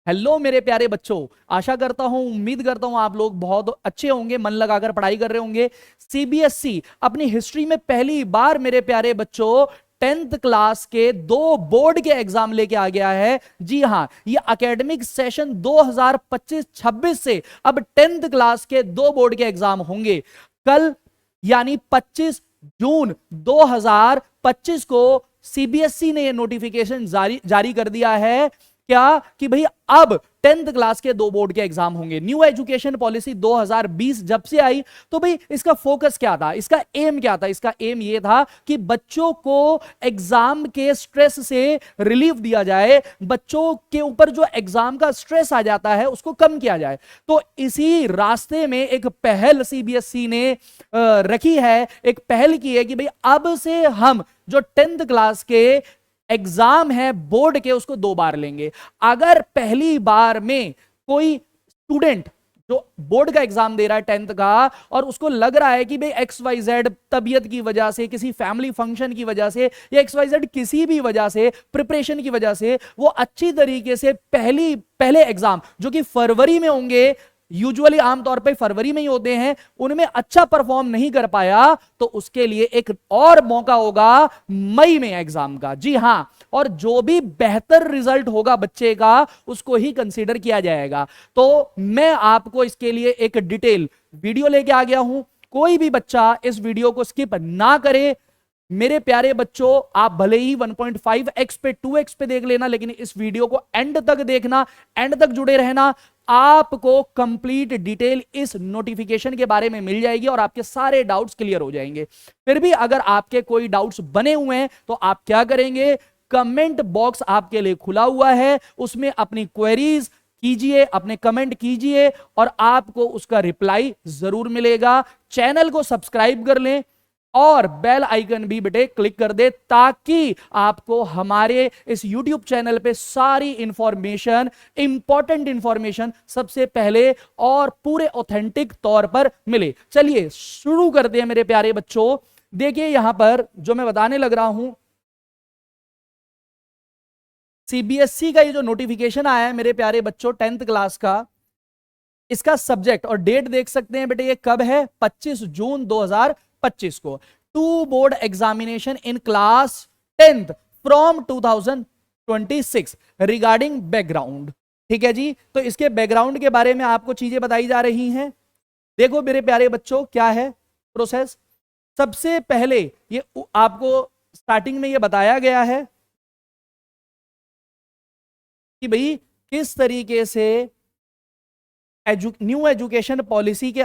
Hello मेरे प्यारे बच्चों, आशा करता हूं, उम्मीद करता हूं आप लोग बहुत अच्छे होंगे, मन लगाकर पढ़ाई कर रहे होंगे। सीबीएसई अपनी हिस्ट्री में पहली बार मेरे प्यारे बच्चों 10th क्लास के दो बोर्ड के एग्जाम लेके आ गया है। जी हां, ये एकेडमिक सेशन 2025-26 से अब 10th क्लास के दो बोर्ड के एग्जाम होंगे। कल यानी 25 जून 2025 को सीबीएसई ने यह नोटिफिकेशन जारी कर दिया है क्या कि भाई अब 10th क्लास के दो बोर्ड के एग्जाम होंगे। न्यू एजुकेशन पॉलिसी 2020 जब से आई तो भाई इसका फोकस क्या था, इसका एम क्या था? इसका एम ये था कि बच्चों को एग्जाम के स्ट्रेस से रिलीफ दिया जाए, बच्चों के ऊपर जो एग्जाम का स्ट्रेस आ जाता है उसको कम किया जाए। तो इसी रास्ते में एक पहल सीबीएसई ने रखी है, एक पहल की है कि भाई अब से हम जो 10th क्लास के एग्जाम है बोर्ड के उसको 2 बार लेंगे। अगर पहली बार में कोई स्टूडेंट जो बोर्ड का एग्जाम दे रहा है 10th का और उसको लग रहा है कि भाई XYZ तबीयत की वजह से, किसी फैमिली फंक्शन की वजह से या XYZ किसी भी वजह से, प्रिपरेशन की वजह से वो अच्छी तरीके से पहले एग्जाम जो कि फरवरी में होंगे, यूजुअली आमतौर पे फरवरी में ही होते हैं, उनमें अच्छा परफॉर्म नहीं कर पाया तो उसके लिए एक और मौका होगा मई में एग्जाम का। जी हां, और जो भी बेहतर रिजल्ट होगा बच्चे का उसको ही कंसीडर किया जाएगा। तो मैं आपको इसके लिए एक डिटेल वीडियो लेके आ गया हूं, कोई भी बच्चा इस वीडियो को स्किप ना करे। मेरे प्यारे बच्चों, आप भले ही 1.5x पे 2x पे देख लेना, लेकिन इस वीडियो को एंड तक देखना, एंड तक जुड़े रहना। आपको कंप्लीट डिटेल इस नोटिफिकेशन के बारे में मिल जाएगी और आपके सारे डाउट्स क्लियर हो जाएंगे। फिर भी अगर आपके कोई डाउट्स बने हुए हैं तो आप क्या करेंगे, कमेंट बॉक्स आपके लिए खुला हुआ है, उसमें अपनी क्वेरीज कीजिए, अपने कमेंट कीजिए और आपको उसका रिप्लाई जरूर मिलेगा। चैनल को सब्सक्राइब कर लें और बेल आइकन भी बेटे क्लिक कर दे ताकि आपको हमारे इस YouTube चैनल पे सारी इंफॉर्मेशन, इंपॉर्टेंट इंफॉर्मेशन सबसे पहले और पूरे ऑथेंटिक तौर पर मिले। चलिए शुरू करते हैं मेरे प्यारे बच्चों। देखिए यहां पर जो मैं बताने लग रहा हूं, सीबीएसई का ये जो नोटिफिकेशन आया है मेरे प्यारे बच्चों 10th क्लास का, इसका सब्जेक्ट और डेट देख सकते हैं बेटे, ये कब है? 25 जून 2025 को। To board examination in class 10th from 2026 regarding background. ठीक है जी, तो इसके बैकग्राउंड के बारे में आपको चीजें बताई जा रही हैं। देखो मेरे प्यारे बच्चों, क्या है प्रोसेस। सबसे पहले ये आपको स्टार्टिंग में ये बताया गया है कि भाई किस तरीके से न्यू एजुकेशन पॉलिसी के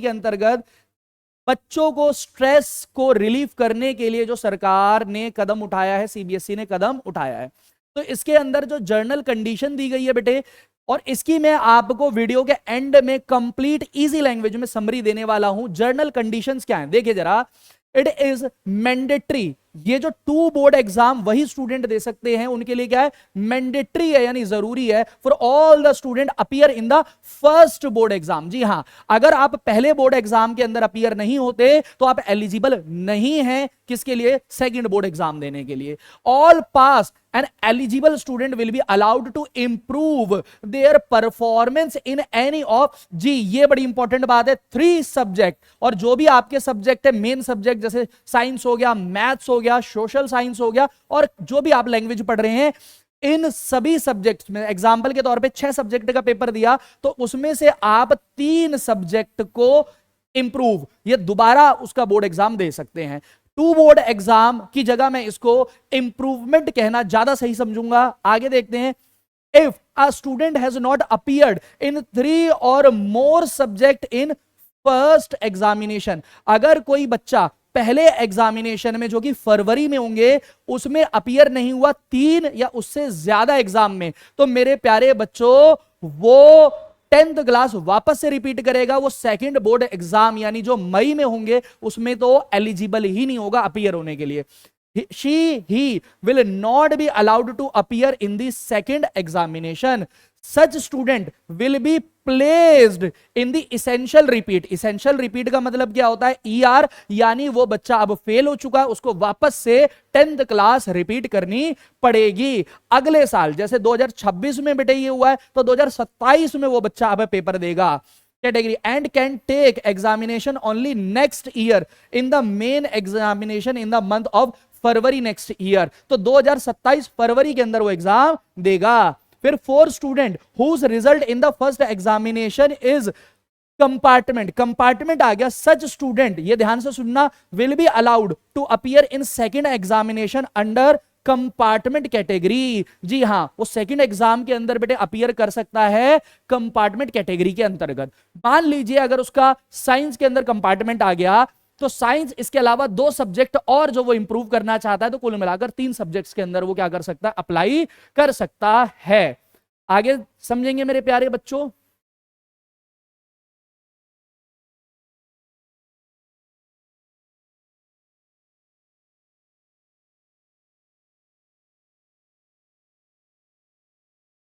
अंतर्गत बच्चों को स्ट्रेस को रिलीफ करने के लिए जो सरकार ने कदम उठाया है, सीबीएसई ने कदम उठाया है। तो इसके अंदर जो जर्नल कंडीशन दी गई है बेटे, और इसकी मैं आपको वीडियो के एंड में कंप्लीट इजी लैंग्वेज में समरी देने वाला हूं। जर्नल कंडीशंस क्या है देखिए जरा। इट इज मैंडेटरी, ये जो टू बोर्ड एग्जाम वही स्टूडेंट दे सकते हैं, उनके लिए क्या है? मैंडेटरी है, यानी जरूरी है for all the student appear in the first board exam. जी हां, अगर आप पहले बोर्ड एग्जाम के अंदर अपीयर नहीं होते तो आप एलिजिबल नहीं हैं किसके लिए? सेकंड बोर्ड एग्जाम देने के लिए। All pass an eligible student will be allowed to improve their performance in any of, जी ये बड़ी इंपॉर्टेंट बात है, 3 सब्जेक्ट। और जो भी आपके सब्जेक्ट है, मेन सब्जेक्ट जैसे साइंस हो गया, मैथ्स हो गया, सोशल साइंस हो गया, और जो भी आप लैंग्वेज पढ़ रहे हैं, इन सभी सब्जेक्ट्स में एग्जाम्पल के तौर पे 6 सब्जेक्ट का पेपर दिया तो उसमें से आप 3 सब्जेक्ट को इंप्रूव, ये दोबारा उसका बोर्ड एग्जाम दे सकते हैं। टू बोर्ड एग्जाम की जगह मैं इसको इंप्रूवमेंट कहना ज्यादा सही समझूंगा। आगे देखते हैं। If a student has not appeared in 3 और more subject in first examination, अगर कोई बच्चा पहले एग्जामिनेशन में जो कि फरवरी में होंगे उसमें अपीयर नहीं हुआ 3 या उससे ज्यादा एग्जाम में, तो मेरे प्यारे बच्चों वो 10th क्लास वापस से रिपीट करेगा। वो सेकंड बोर्ड एग्जाम यानी जो मई में होंगे उसमें तो एलिजिबल ही नहीं होगा अपीयर होने के लिए। he will not be allowed to appear in the second examination. Such student will be placed in the essential repeat. essential repeat का मतलब क्या होता है? ER, यानी वो बच्चा अब फेल हो चुका है, उसको वापस से 10th क्लास रिपीट करनी पड़ेगी अगले साल। जैसे 2026 में बेटे ये हुआ है, तो 2027 में वो बच्चा अब पेपर देगा category, and can take examination only next year in the main examination in the month of February next year. तो 2027 फरवरी के अंदर वो एग्जाम देगा। फिर for student whose result in the first examination is compartment, compartment आ गया, such student, ये ध्यान से सुनना, will be allowed to appear in second examination under compartment category. जी हां, वो सेकंड एग्जाम के अंदर बेटे अपीयर कर सकता है कंपार्टमेंट कैटेगरी के अंतर्गत। मान लीजिए अगर उसका साइंस के अंदर कंपार्टमेंट आ गया, तो साइंस इसके अलावा 2 सब्जेक्ट और जो वो इंप्रूव करना चाहता है, तो कुल मिलाकर 3 सब्जेक्ट्स के अंदर वो क्या कर सकता है? अप्लाई कर सकता है। आगे समझेंगे मेरे प्यारे बच्चों।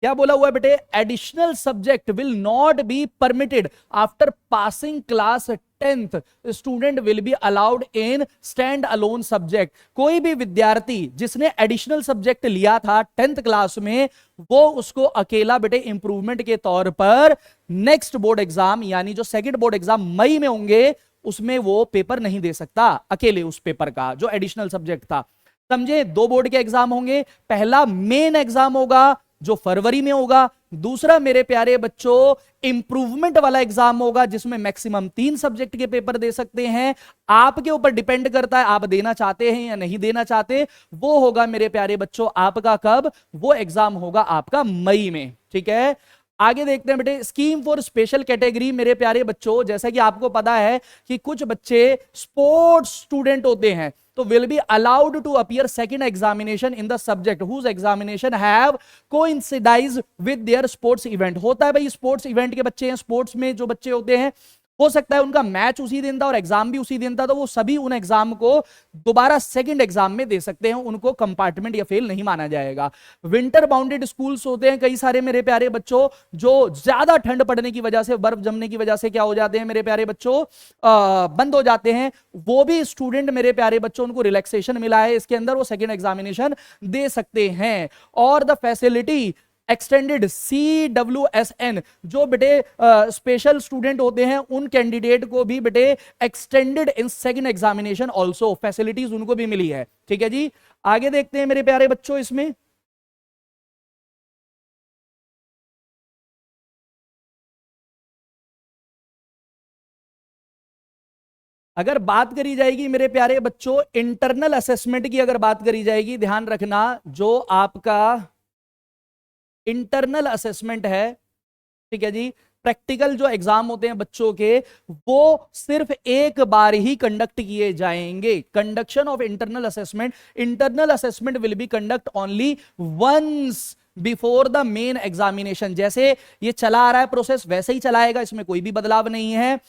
क्या बोला हुआ है बेटे? Additional subject will not be permitted after passing class 10th, student will be allowed in stand alone subject. कोई भी विद्यार्थी जिसने एडिशनल सब्जेक्ट लिया था 10th क्लास में, वो उसको अकेला बेटे इंप्रूवमेंट के तौर पर नेक्स्ट बोर्ड एग्जाम, यानी जो सेकंड बोर्ड एग्जाम मई में होंगे, उसमें वो पेपर नहीं दे सकता अकेले, उस पेपर का जो एडिशनल सब्जेक्ट था। समझे? 2 बोर्ड के एग्जाम होंगे, पहला मेन एग्जाम होगा जो फरवरी में होगा, दूसरा मेरे प्यारे बच्चों इंप्रूवमेंट वाला एग्जाम होगा जिसमें मैक्सिमम 3 सब्जेक्ट के पेपर दे सकते हैं। आपके ऊपर डिपेंड करता है आप देना चाहते हैं या नहीं देना चाहते। वो होगा मेरे प्यारे बच्चों आपका कब? वो एग्जाम होगा आपका मई में। ठीक है, आगे देखते हैं बेटे। स्कीम फॉर स्पेशल कैटेगरी, मेरे प्यारे बच्चों, जैसा कि आपको पता है कि कुछ बच्चे स्पोर्ट्स स्टूडेंट होते हैं, तो will be allowed to appear second examination in the subject whose examination have coincides with their sports event. होता है भाई, स्पोर्ट्स इवेंट के बच्चे हैं, स्पोर्ट्स में जो बच्चे होते हैं, हो सकता है उनका मैच उसी दिन था और एग्जाम भी उसी दिन था, तो वो सभी उन एग्जाम को दोबारा सेकंड एग्जाम में दे सकते हैं, उनको कंपार्टमेंट या फेल नहीं माना जाएगा। विंटर बाउंडेड स्कूल्स होते हैं कई सारे मेरे प्यारे बच्चों, जो ज्यादा ठंड पड़ने की वजह से, बर्फ जमने की वजह से क्या हो जाते हैं मेरे प्यारे बच्चों? बंद हो जाते हैं। वो भी स्टूडेंट मेरे प्यारे बच्चों, उनको रिलैक्सेशन मिला है इसके अंदर, वो सेकंड एग्जामिनेशन दे सकते हैं। और द फैसिलिटी एक्सटेंडेड CWSN, जो बेटे स्पेशल स्टूडेंट होते हैं, उन कैंडिडेट को भी बेटे extended in second examination also, facilities उनको भी मिली है। ठीक है जी, आगे देखते हैं मेरे प्यारे बच्चों। इसमें अगर बात करी जाएगी मेरे प्यारे बच्चों इंटरनल असेसमेंट की, अगर बात करी जाएगी, ध्यान रखना, जो आपका इंटरनल असेसमेंट है, ठीक है जी, प्रैक्टिकल जो एग्जाम होते हैं बच्चों के, वो सिर्फ एक बार ही कंडक्ट किए जाएंगे। Conduction of internal assessment will be conduct only once before the main examination. जैसे ये चला आ रहा है प्रोसेस, वैसे ही चलाएगा, इसमें कोई भी बदलाव नहीं है।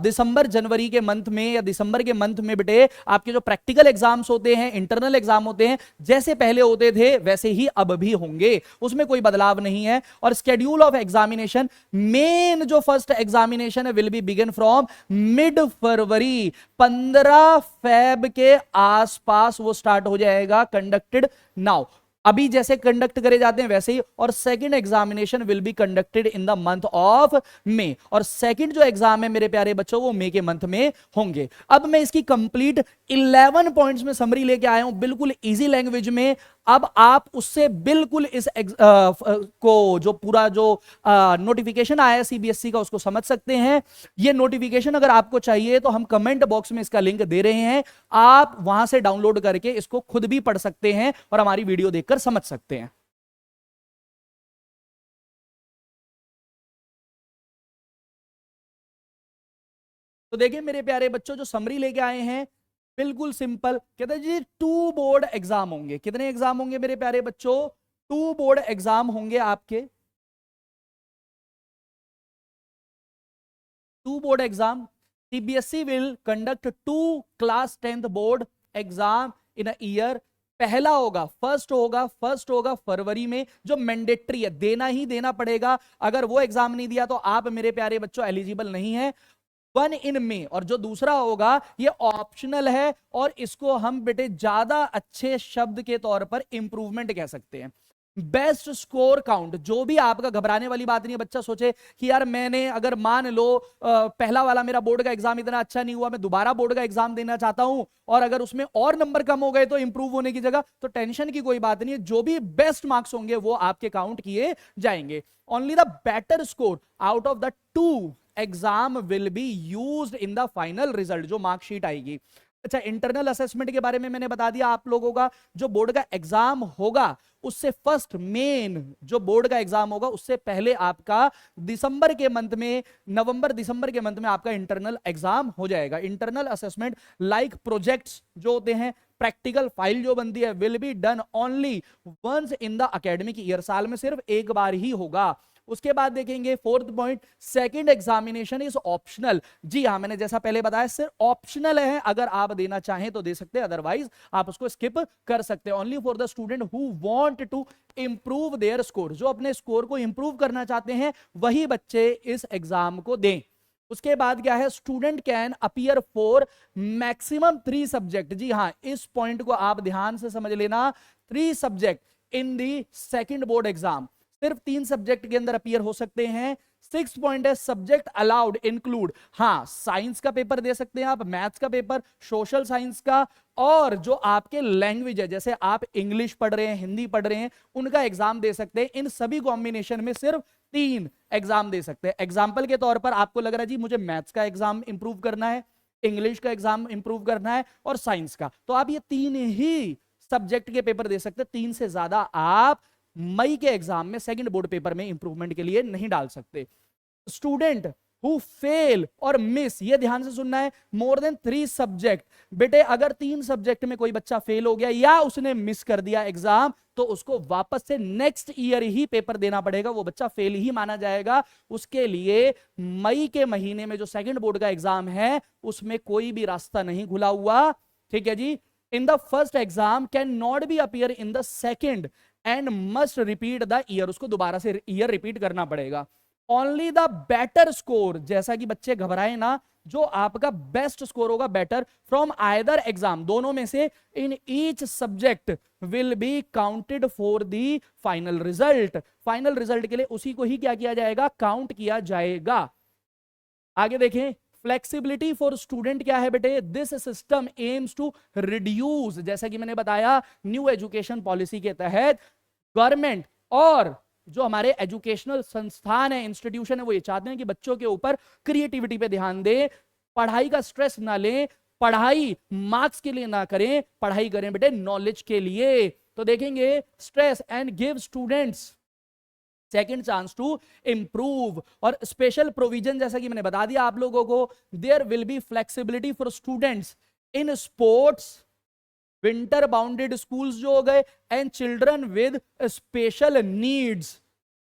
दिसंबर जनवरी के मंथ में या दिसंबर के मंथ में बेटे आपके जो प्रैक्टिकल एग्जाम्स होते हैं, इंटरनल एग्जाम होते हैं, जैसे पहले होते थे वैसे ही अब भी होंगे, उसमें कोई बदलाव नहीं है। और स्केड्यूल ऑफ एग्जामिनेशन, मेन जो फर्स्ट एग्जामिनेशन है will B begin from mid February, 15 Feb के आसपास वो स्टार्ट हो जाएगा, कंडक्टेड नाउ, अभी जैसे कंडक्ट करे जाते हैं वैसे ही। और second examination will be conducted in the month of May, और सेकंड जो एग्जाम है मेरे प्यारे बच्चों वो मई के मंथ में होंगे। अब मैं इसकी कंप्लीट 11 पॉइंट्स में समरी लेके आया हूं, बिल्कुल इजी लैंग्वेज में। अब आप उससे बिल्कुल इस को जो पूरा जो नोटिफिकेशन आया है सीबीएसई का, उसको समझ सकते हैं। ये नोटिफिकेशन अगर आपको चाहिए तो हम कमेंट बॉक्स में इसका लिंक दे रहे हैं, आप वहां से डाउनलोड करके इसको खुद भी पढ़ सकते हैं और हमारी वीडियो देखकर समझ सकते हैं। तो देखिए मेरे प्यारे बच्चों, जो समरी लेके आए हैं बिल्कुल सिंपल, कहते हैं जी 2 बोर्ड एग्जाम होंगे। कितने एग्जाम होंगे मेरे प्यारे बच्चों? 2 बोर्ड एग्जाम होंगे आपके, 2 board exam. CBSE will conduct 2 class 10th board exam in a year. पहला होगा फर्स्ट होगा फरवरी में, जो मैंडेटरी है, देना ही देना पड़ेगा। अगर वो एग्जाम नहीं दिया तो आप मेरे प्यारे बच्चों एलिजिबल नहीं है। 1 इन में, और जो दूसरा होगा ये ऑप्शनल है, और इसको हम बेटे ज्यादा अच्छे शब्द के तौर पर इंप्रूवमेंट कह सकते हैं। बेस्ट स्कोर काउंट, जो भी आपका, घबराने वाली बात नहीं है। बच्चा सोचे कि यार मैंने अगर मान लो पहला वाला मेरा बोर्ड का एग्जाम इतना अच्छा नहीं हुआ, मैं दोबारा बोर्ड का एग्जाम देना चाहता हूं, और अगर उसमें और नंबर कम हो गए तो इंप्रूव होने की जगह, तो टेंशन की कोई बात नहीं है। जो भी बेस्ट मार्क्स होंगे वो आपके काउंट किए जाएंगे। Only the better score out of the 2 exam will be used in the final result, जो मार्कशीट आएगी। अच्छा, इंटरनल असेसमेंट के बारे में मैंने बता दिया आप लोगों का। जो बोर्ड का एग्जाम होगा उससे फर्स्ट मेन जो बोर्ड का एग्जाम होगा उससे पहले आपका दिसंबर के मंथ में, नवंबर दिसंबर के मंथ में आपका इंटरनल एग्जाम हो जाएगा। इंटरनल असेसमेंट लाइक प्रोजेक्ट्स जो होते हैं, प्रैक्टिकल फाइल जो बनती है, will be done only once in the academic year, साल में सिर्फ एक बार ही होगा। उसके बाद देखेंगे 4th point, second examination is optional. जी हाँ, मैंने जैसा पहले बताया सिर्फ ऑप्शनल है, अगर आप देना चाहें तो दे सकते हैं, अदरवाइज आप उसको स्किप कर सकते हैं। Only for the student who want to improve their score, जो अपने स्कोर को इंप्रूव करना चाहते हैं वही बच्चे इस एग्जाम को दें। उसके बाद क्या है, student can appear for maximum 3 subject. जी हाँ, इस पॉइंट को आप ध्यान से समझ लेना। 3 subject in the second board exam, सिर्फ 3 सब्जेक्ट के अंदर अपीयर हो सकते हैं। 6 पॉइंट है, सब्जेक्ट अलाउड इंक्लूड, हाँ साइंस का पेपर दे सकते हैं आप, मैथ्स का पेपर, सोशल साइंस का, और जो आपके लैंग्वेज है, जैसे आप इंग्लिश पढ़ रहे हैं, हिंदी पढ़ रहे हैं, उनका एग्जाम दे सकते हैं। इन सभी कॉम्बिनेशन में सिर्फ 3 एग्जाम दे सकते हैं। एग्जाम्पल के तौर पर आपको लग रहा है जी मुझे मैथ्स का एग्जाम इंप्रूव करना है, इंग्लिश का एग्जाम इंप्रूव करना है और साइंस का, तो आप ये 3 ही सब्जेक्ट के पेपर दे सकते हैं। 3 से ज्यादा आप मई के एग्जाम में सेकंड बोर्ड पेपर में इंप्रूवमेंट के लिए नहीं डाल सकते। स्टूडेंट हु फेल और मिस, ये ध्यान से सुनना है, मोर देन 3 सब्जेक्ट। बेटे अगर 3 सब्जेक्ट में कोई बच्चा फेल हो गया या उसने मिस कर दिया एग्जाम, तो उसको वापस से नेक्स्ट ईयर ही पेपर देना पड़ेगा, वो बच्चा फेल ही माना जाएगा। उसके लिए मई के महीने में जो सेकंड बोर्ड का एग्जाम है उसमें कोई भी रास्ता नहीं खुला हुआ, ठीक है जी। In the first exam can not be appear in the second and must repeat the year, उसको दोबारा से ईयर रिपीट करना पड़ेगा। ओनली द बेटर स्कोर, जैसा कि बच्चे घबराए ना, जो आपका बेस्ट स्कोर होगा, बेटर फ्रॉम आइदर एग्जाम, दोनों में से, in each subject will be counted for the final result. Final result के लिए उसी को ही क्या किया जाएगा, काउंट किया जाएगा। आगे देखें, फ्लेक्सिबिलिटी फॉर स्टूडेंट क्या है बेटे, this system aims to reduce, जैसा कि मैंने बताया न्यू एजुकेशन पॉलिसी के तहत गवर्नमेंट और जो हमारे एजुकेशनल संस्थान है, इंस्टीट्यूशन है, वो ये चाहते हैं कि बच्चों के ऊपर क्रिएटिविटी पे ध्यान दें, पढ़ाई का स्ट्रेस ना लें, पढ़ाई मार्क्स के लिए ना करें, पढ़ाई करें बेटे नॉलेज के लिए। तो देखेंगे stress and give students second chance to improve, और स्पेशल प्रोविजन जैसा कि मैंने बता दिया आप लोगों को, there will be flexibility for students in sports, winter bounded schools जो हो गए, and children with special needs.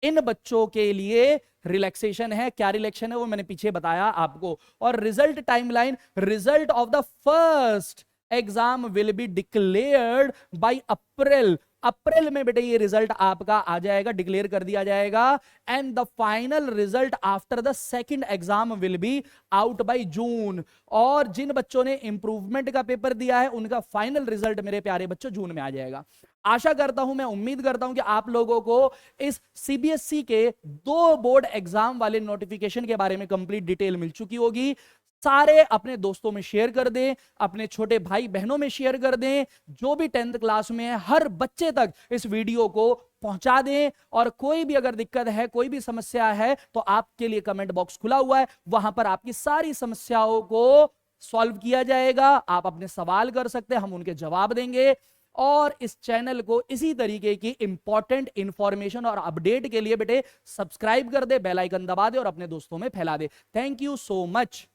इन बच्चों के लिए रिलैक्सेशन है। क्या रिलैक्सेशन है वो मैंने पीछे बताया आपको। और result timeline, result of the first exam will be declared by April, April में बेटे ये रिजल्ट आपका आ जाएगा, डिक्लेयर कर दिया जाएगा। And the final result after the second exam will be out by June, और जिन बच्चों ने इंप्रूवमेंट का पेपर दिया है उनका फाइनल रिजल्ट मेरे प्यारे बच्चों जून में आ जाएगा। आशा करता हूं, मैं उम्मीद करता हूं कि आप लोगों को इस सीबीएसई के 2 बोर्ड एग्जाम वाले नोटिफिकेशन के बारे में कंप्लीट डिटेल मिल चुकी होगी। सारे अपने दोस्तों में शेयर कर दें, अपने छोटे भाई बहनों में शेयर कर दें, जो भी 10th क्लास में है हर बच्चे तक इस वीडियो को पहुंचा दें। और कोई भी अगर दिक्कत है, कोई भी समस्या है, तो आपके लिए कमेंट बॉक्स खुला हुआ है, वहां पर आपकी सारी समस्याओं को सॉल्व किया जाएगा। आप अपने सवाल कर सकते हैं, हम उनके जवाब देंगे। और इस चैनल को इसी तरीके की इंपॉर्टेंट इंफॉर्मेशन और अपडेट के लिए बेटे सब्सक्राइब कर दे, बेल आइकन दबा दे और अपने दोस्तों में फैला दे। Thank you so much.